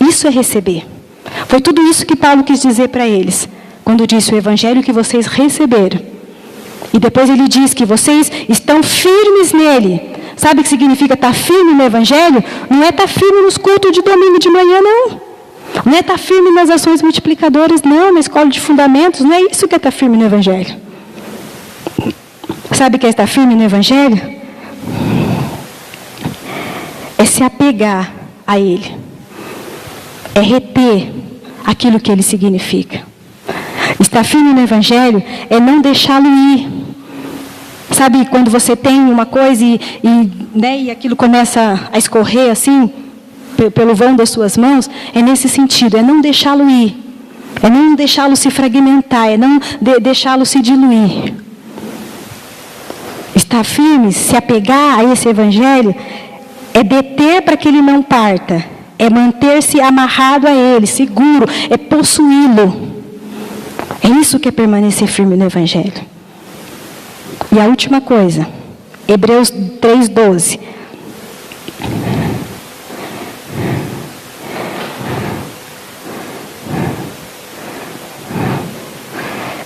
Isso é receber. Foi tudo isso que Paulo quis dizer para eles, quando disse o Evangelho que vocês receberam. E depois ele diz que vocês estão firmes nele. Sabe o que significa estar firme no Evangelho? Não é estar firme nos cultos de domingo de manhã, não. Não é estar firme nas ações multiplicadoras, não. Na escola de fundamentos, não é isso que é estar firme no Evangelho. Sabe o que é estar firme no Evangelho? É se apegar a ele. É reter aquilo que ele significa. Estar firme no Evangelho é não deixá-lo ir. Sabe, quando você tem uma coisa e aquilo começa a escorrer assim, pelo vão das suas mãos, é nesse sentido, é não deixá-lo ir. É não deixá-lo se fragmentar, é não deixá-lo se diluir. Estar firme, se apegar a esse Evangelho, é deter para que ele não parta. É manter-se amarrado a ele, seguro, é possuí-lo. É isso que é permanecer firme no Evangelho. E a última coisa, Hebreus 3:12.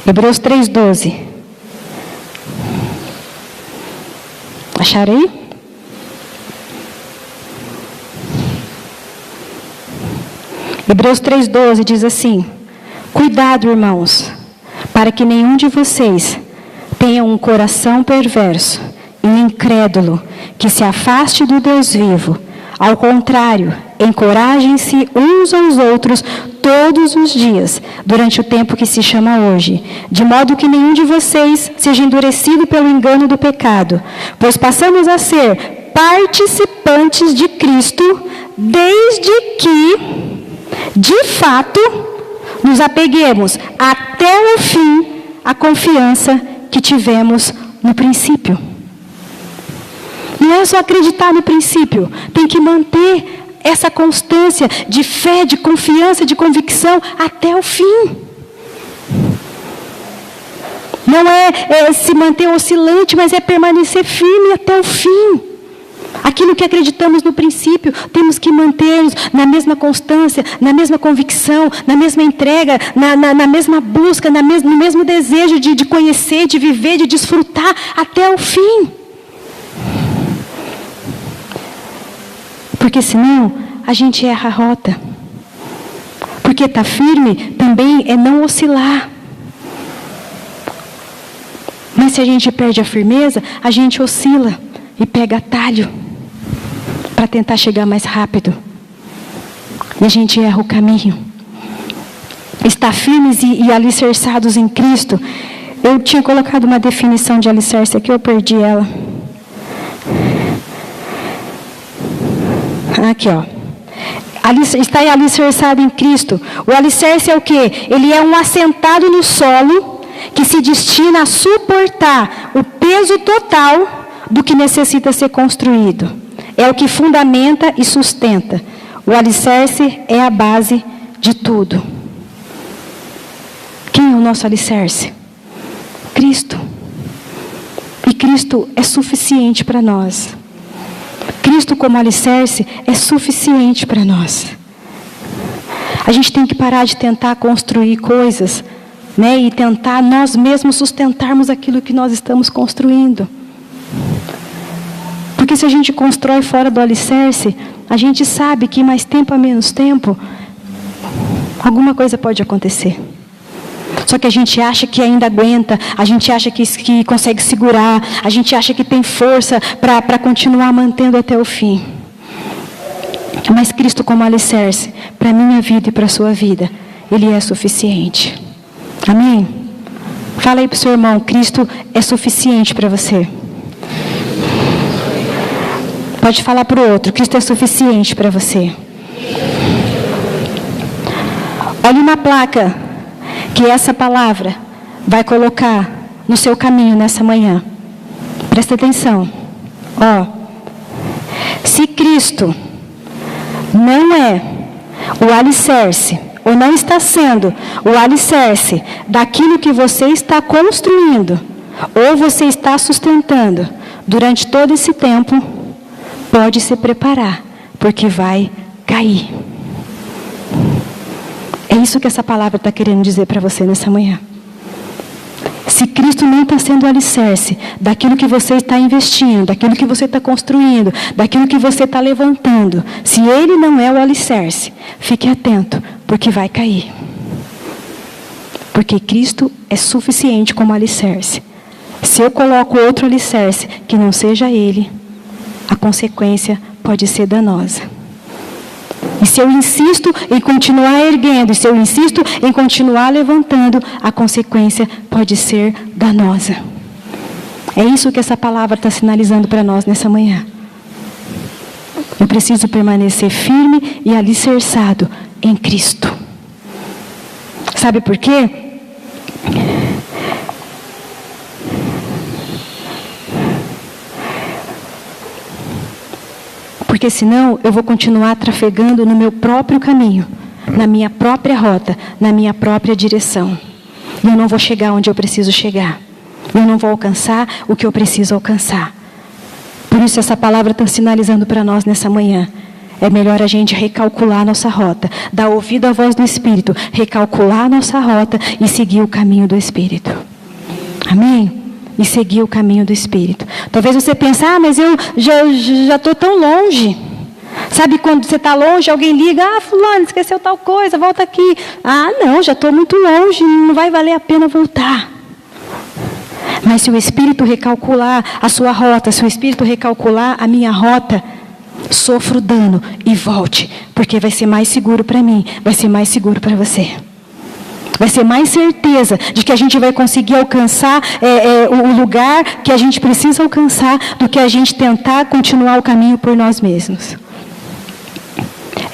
Hebreus 3:12. Acharam aí? Hebreus 3:12 diz assim: cuidado, irmãos, para que nenhum de vocês tenha um coração perverso e incrédulo, que se afaste do Deus vivo. Ao contrário, encorajem-se uns aos outros todos os dias, durante o tempo que se chama hoje, de modo que nenhum de vocês seja endurecido pelo engano do pecado, pois passamos a ser participantes de Cristo, desde que, de fato, nos apeguemos até o fim à confiança que tivemos no princípio. Não é só acreditar no princípio, tem que manter essa constância de fé, de confiança, de convicção até o fim. Não é se manter oscilante, mas é permanecer firme até o fim. Aquilo que acreditamos no princípio, temos que manter-nos na mesma constância, na mesma convicção, na mesma entrega, na mesma busca, no mesmo desejo de conhecer, de viver, de desfrutar até o fim. Porque senão a gente erra a rota. Porque estar firme também é não oscilar. Mas se a gente perde a firmeza, a gente oscila e pega atalho para tentar chegar mais rápido. E a gente erra o caminho. Estar firmes e alicerçados em Cristo. Eu tinha colocado uma definição de alicerce aqui, eu perdi ela. Aqui, ó. Está alicerçado em Cristo. O alicerce é o quê? Ele é um assentado no solo que se destina a suportar o peso total do que necessita ser construído. É o que fundamenta e sustenta. O alicerce é a base de tudo. Quem é o nosso alicerce? Cristo. E Cristo é suficiente para nós. Cristo como alicerce é suficiente para nós. A gente tem que parar de tentar construir coisas né, e tentar nós mesmos sustentarmos aquilo que nós estamos construindo. Porque se a gente constrói fora do alicerce, a gente sabe que mais tempo a menos tempo, alguma coisa pode acontecer. Só que a gente acha que ainda aguenta, a gente acha que consegue segurar, a gente acha que tem força para continuar mantendo até o fim. Mas Cristo como alicerce, para a minha vida e para a sua vida, Ele é suficiente. Amém? Fala aí para o seu irmão, Cristo é suficiente para você. Pode falar para o outro, Cristo é suficiente para você. Olhe uma placa que essa palavra vai colocar no seu caminho nessa manhã. Presta atenção. Ó, se Cristo não é o alicerce, ou não está sendo o alicerce daquilo que você está construindo, ou você está sustentando durante todo esse tempo, pode se preparar, porque vai cair. É isso que essa palavra está querendo dizer para você nessa manhã. Se Cristo não está sendo o alicerce daquilo que você está investindo, daquilo que você está construindo, daquilo que você está levantando, se Ele não é o alicerce, fique atento, porque vai cair. Porque Cristo é suficiente como alicerce. Se eu coloco outro alicerce que não seja Ele, a consequência pode ser danosa. E se eu insisto em continuar erguendo, e se eu insisto em continuar levantando, a consequência pode ser danosa. É isso que essa palavra está sinalizando para nós nessa manhã. Eu preciso permanecer firme e alicerçado em Cristo. Sabe por quê? Porque senão eu vou continuar trafegando no meu próprio caminho, na minha própria rota, na minha própria direção. E eu não vou chegar onde eu preciso chegar. Eu não vou alcançar o que eu preciso alcançar. Por isso essa palavra está sinalizando para nós nessa manhã. É melhor a gente recalcular a nossa rota, dar ouvido à voz do Espírito, recalcular a nossa rota e seguir o caminho do Espírito. Amém? E seguir o caminho do Espírito. Talvez você pense, mas eu já estou tão longe. Sabe quando você está longe, alguém liga, fulano, esqueceu tal coisa, volta aqui. Não, já estou muito longe, não vai valer a pena voltar. Mas se o Espírito recalcular a sua rota, se o Espírito recalcular a minha rota, sofra o dano e volte, porque vai ser mais seguro para mim, vai ser mais seguro para você. Vai ser mais certeza de que a gente vai conseguir alcançar o lugar que a gente precisa alcançar do que a gente tentar continuar o caminho por nós mesmos.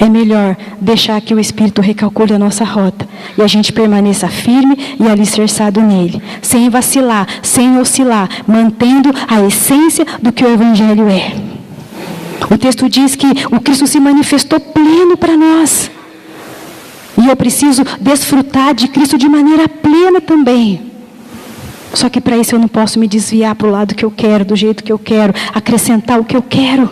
É melhor deixar que o Espírito recalcule a nossa rota e a gente permaneça firme e alicerçado nele, sem vacilar, sem oscilar, mantendo a essência do que o Evangelho é. O texto diz que o Cristo se manifestou pleno para nós. E eu preciso desfrutar de Cristo de maneira plena também. Só que para isso eu não posso me desviar para o lado que eu quero, do jeito que eu quero, acrescentar o que eu quero.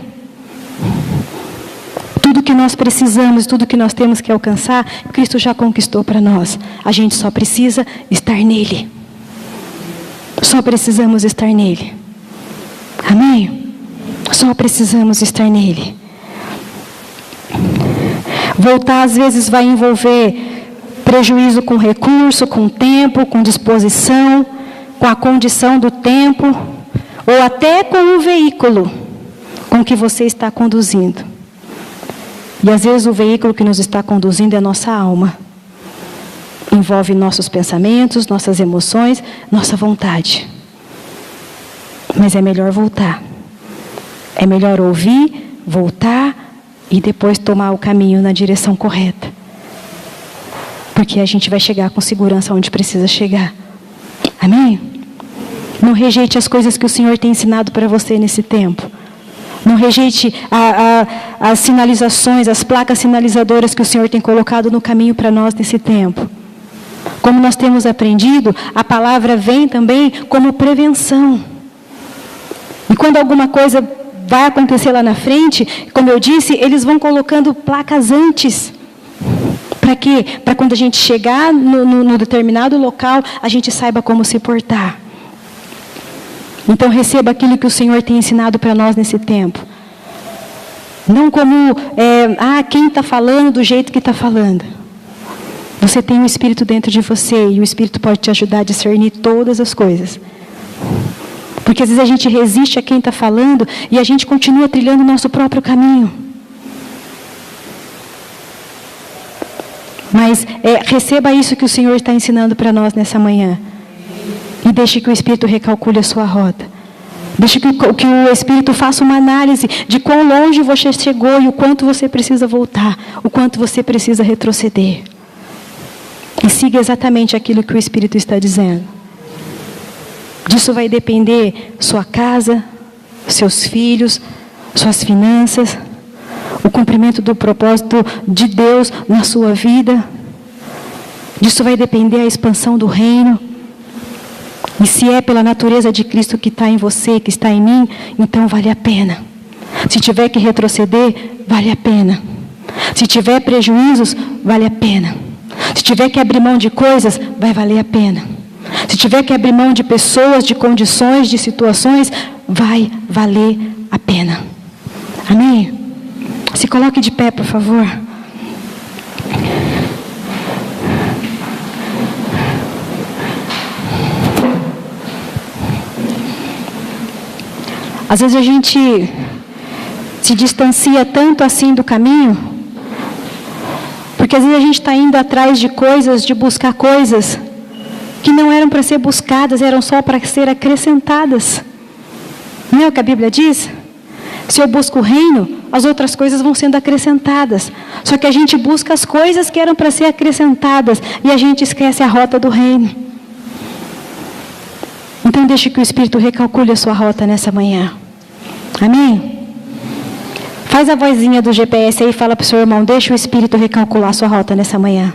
Tudo que nós precisamos, tudo que nós temos que alcançar, Cristo já conquistou para nós. A gente só precisa estar nele. Só precisamos estar nele. Amém? Só precisamos estar nele. Voltar às vezes vai envolver prejuízo com recurso, com tempo, com disposição, com a condição do tempo, ou até com o veículo com que você está conduzindo. E às vezes o veículo que nos está conduzindo é a nossa alma. Envolve nossos pensamentos, nossas emoções, nossa vontade. Mas é melhor voltar. É melhor ouvir, voltar e depois tomar o caminho na direção correta. Porque a gente vai chegar com segurança onde precisa chegar. Amém? Não rejeite as coisas que o Senhor tem ensinado para você nesse tempo. Não rejeite as sinalizações, as placas sinalizadoras que o Senhor tem colocado no caminho para nós nesse tempo. Como nós temos aprendido, a palavra vem também como prevenção. E quando alguma coisa vai acontecer lá na frente, como eu disse, eles vão colocando placas antes, Para quê? Para quando a gente chegar no determinado local, a gente saiba como se portar. Então receba aquilo que o Senhor tem ensinado para nós nesse tempo. Não como, quem está falando do jeito que está falando. Você tem um Espírito dentro de você e o Espírito pode te ajudar a discernir todas as coisas. Porque às vezes a gente resiste a quem está falando e a gente continua trilhando o nosso próprio caminho. Mas receba isso que o Senhor está ensinando para nós nessa manhã. E deixe que o Espírito recalcule a sua rota. Deixe que o Espírito faça uma análise de quão longe você chegou e o quanto você precisa voltar, o quanto você precisa retroceder. E siga exatamente aquilo que o Espírito está dizendo. Disso vai depender sua casa, seus filhos, suas finanças, o cumprimento do propósito de Deus na sua vida. Disso vai depender a expansão do reino. E se é pela natureza de Cristo que está em você, que está em mim, então vale a pena. Se tiver que retroceder, vale a pena. Se tiver prejuízos, vale a pena. Se tiver que abrir mão de coisas, vai valer a pena. Se tiver que abrir mão de pessoas, de condições, de situações, vai valer a pena. Amém? Se coloque de pé, por favor. Às vezes a gente se distancia tanto assim do caminho, porque às vezes a gente está indo atrás de coisas, de buscar coisas que não eram para ser buscadas, eram só para ser acrescentadas. Não é o que a Bíblia diz? Se eu busco o reino, as outras coisas vão sendo acrescentadas. Só que a gente busca as coisas que eram para ser acrescentadas e a gente esquece a rota do reino. Então deixe que o Espírito recalcule a sua rota nessa manhã. Amém? Faz a vozinha do GPS aí e fala para o seu irmão, deixa o Espírito recalcular a sua rota nessa manhã.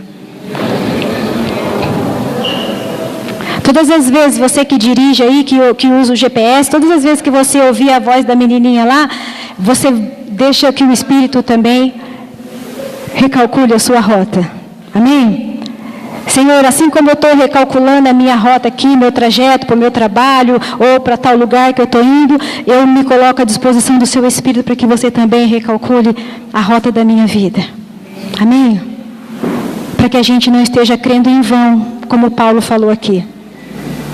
Todas as vezes você que dirige aí, que usa o GPS, todas as vezes que você ouvir a voz da menininha lá, você deixa que o Espírito também recalcule a sua rota. Amém? Senhor, assim como eu estou recalculando a minha rota aqui, meu trajeto para o meu trabalho, ou para tal lugar que eu estou indo, eu me coloco à disposição do seu Espírito para que você também recalcule a rota da minha vida. Amém? Para que a gente não esteja crendo em vão, como Paulo falou aqui.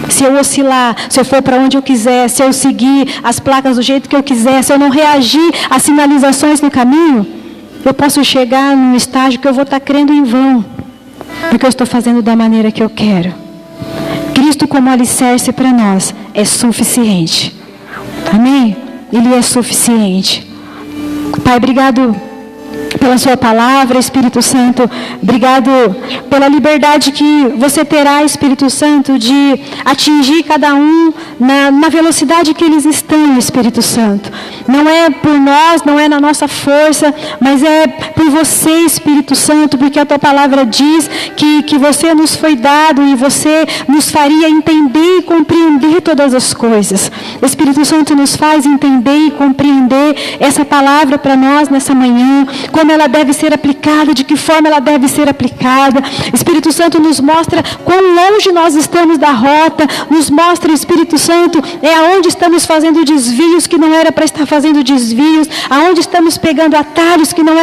Se eu oscilar, se eu for para onde eu quiser, se eu seguir as placas do jeito que eu quiser, se eu não reagir às sinalizações no caminho, eu posso chegar num estágio que eu vou estar crendo em vão, porque eu estou fazendo da maneira que eu quero. Cristo como alicerce para nós é suficiente. Amém? Ele é suficiente. Pai, obrigado pela sua palavra, Espírito Santo. Obrigado pela liberdade que você terá, Espírito Santo, de atingir cada um na velocidade que eles estão, Espírito Santo. Não é por nós, não é na nossa força, mas é por você, Espírito Santo, porque a tua palavra diz que você nos foi dado e você nos faria entender e compreender todas as coisas. Espírito Santo nos faz entender e compreender essa palavra para nós nessa manhã, como ela deve ser aplicada, de que forma ela deve ser aplicada. Espírito Santo nos mostra quão longe nós estamos da rota, nos mostra, Espírito Santo, aonde estamos fazendo desvios que não era para estar fazendo desvios, aonde estamos pegando atalhos que não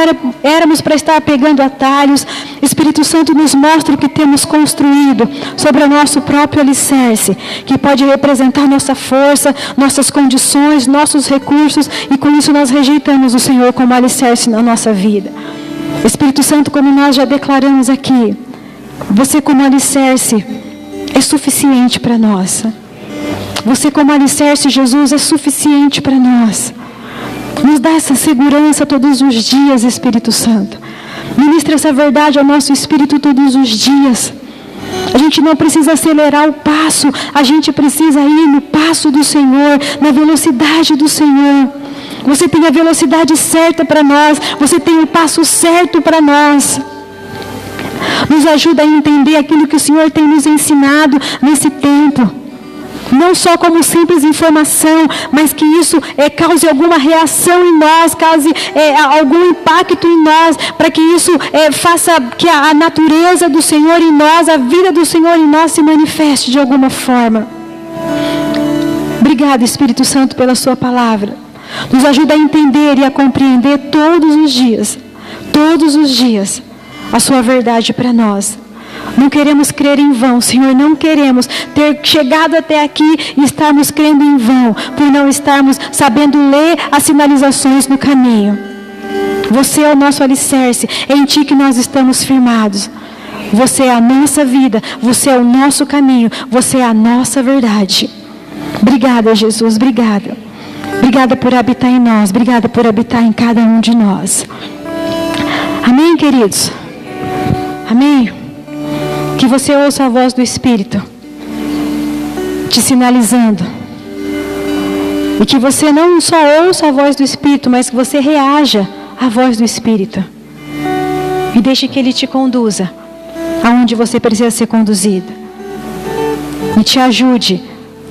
éramos para estar pegando atalhos. Espírito Santo nos mostra o que temos construído sobre o nosso próprio alicerce, que pode representar nossa força, nossas condições, nossos recursos, e com isso nós rejeitamos o Senhor como alicerce na nossa vida. Espírito Santo, como nós já declaramos aqui, você como alicerce é suficiente para nós. Você como alicerce, Jesus, é suficiente para nós. Nos dá essa segurança todos os dias, Espírito Santo. Ministra essa verdade ao nosso espírito todos os dias. A gente não precisa acelerar o passo, a gente precisa ir no passo do Senhor, na velocidade do Senhor. Você tem a velocidade certa para nós, você tem o passo certo para nós. Nos ajuda a entender aquilo que o Senhor tem nos ensinado nesse tempo. Não só como simples informação, mas que isso cause alguma reação em nós, cause algum impacto em nós, para que isso faça que a natureza do Senhor em nós, a vida do Senhor em nós se manifeste de alguma forma. Obrigado, Espírito Santo, pela sua palavra. Nos ajuda a entender e a compreender todos os dias, a sua verdade para nós. Não queremos crer em vão, Senhor, não queremos ter chegado até aqui e estarmos crendo em vão, por não estarmos sabendo ler as sinalizações no caminho. Você é o nosso alicerce, é em Ti que nós estamos firmados. Você é a nossa vida, você é o nosso caminho, você é a nossa verdade. Obrigada, Jesus, obrigada. Obrigada por habitar em nós, obrigada por habitar em cada um de nós. Amém, queridos? Amém? Que você ouça a voz do Espírito te sinalizando. E que você não só ouça a voz do Espírito, mas que você reaja à voz do Espírito. E deixe que Ele te conduza aonde você precisa ser conduzido. E te ajude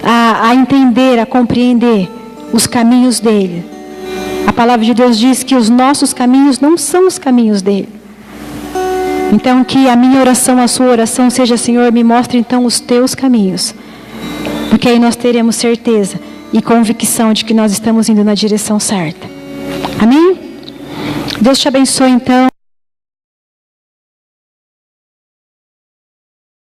a entender, a compreender os caminhos dEle. A palavra de Deus diz que os nossos caminhos não são os caminhos dEle. Então que a minha oração, a sua oração seja: Senhor, me mostre então os teus caminhos. Porque aí nós teremos certeza e convicção de que nós estamos indo na direção certa. Amém? Deus te abençoe então.